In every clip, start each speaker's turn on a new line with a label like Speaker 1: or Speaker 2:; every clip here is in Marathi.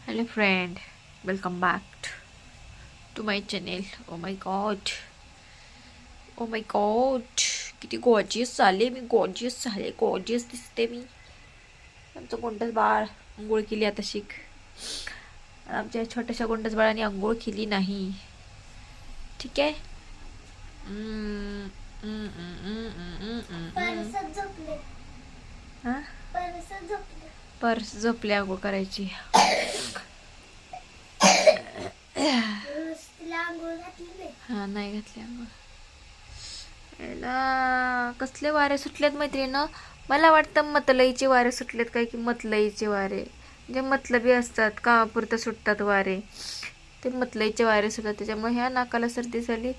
Speaker 1: Hello friend, welcome back to my channel. Oh my god. Oh my god. किती गॉर्जियस झाले मी, गॉर्जियस झाले, गॉर्जियस दिसते मी. आमचं गोंडस बाळ अंघोळ केली आता शिक. आमच्या छोट्याशा गोंडस बाळाने अंघोळ केली नाही. ठीक आहे. हा पर्स झोपले अंघोळ करायची. हा नाही घातली अंघोळ. याला कसले वारे सुटलेत मैत्रिणीनं. मला वाटतं मतलईचे वारे सुटलेत काय की मतलईचे वारे जे मतलबी असतात कामापुरतं सुटतात वारे, ते मतलईचे वारे सुटतात. त्याच्यामुळे ह्या नाकाला सर्दी झाली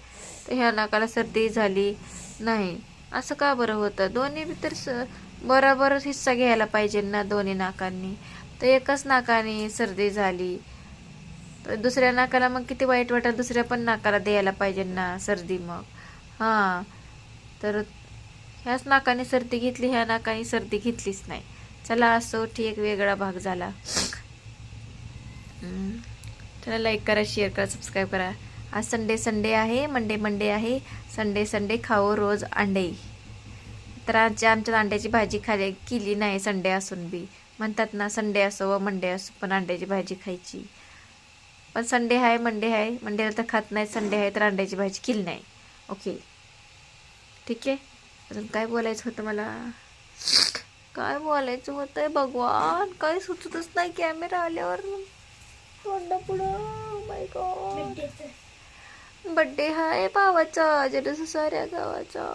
Speaker 1: तर ह्या नाकाला सर्दी झाली नाही. असं का बरं होतं? दोन्ही तर बरोबरच हिस्सा घ्यायला पाहिजे ना दोन्ही नाकांनी. तर एकाच नाकाने सर्दी झाली तर दुसऱ्या नाकाला मग किती वाईट वाटत, दुसऱ्या पण नाकाला द्यायला पाहिजे ना सर्दी. मग हां तर ह्याच नाकाने सर्दी घेतली, ह्या नाकाने सर्दी घेतलीच नाही. चला असो ठीक, वेगळा भाग झाला. चला लाईक करा, शेअर करा, सबस्क्राईब करा. आज संडे आहे, मंडे आहे. संडे खाओ रोज अंडे. तर आज आमच्या अंड्याची भाजी केली नाही संडे असून बी. म्हणतात ना संडे असो व मंडे असो पण अंड्याची भाजी खायची. पण संडे आहे, मंडेला तर खात नाही, संडे आहे तर अंड्याची भाजी केली नाही. ओके ठीक आहे. अजून काय बोलायचं होतं मला, काय बोलायचं होतंय भगवान, काय सुचतच नाही कॅमेरा आल्यावर तोंडा पुढं. माय गॉड, बड्डे हाय भावाचा, जरा साऱ्या गावाचा.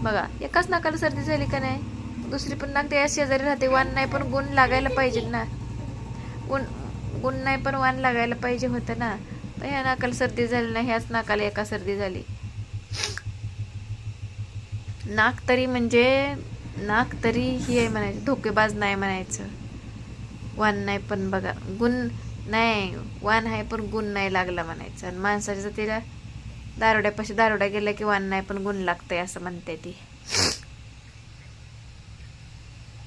Speaker 1: बघा एकाच नाकाला सर्दी झाली का नाही, दुसरी पण नाक त्या शेजारी राहते. वान नाही पण गुण लागायला पाहिजे ना, गुण नाही पण वान लागायला पाहिजे होतं ना. तर ह्या नाकाला सर्दी झाली नाही, ह्याच नाकाला एका सर्दी झाली. नाक तरी ही आहे म्हणायचं, धोकेबाज नाही म्हणायचं. वान नाही पण बघा गुण नाही, वान आहे पण गुण नाही लागला म्हणायचं. आणि माणसाच्या तिला दारोड्यापाशी दारोडा गेला की वान नाही पण गुण लागतंय असं म्हणते ती.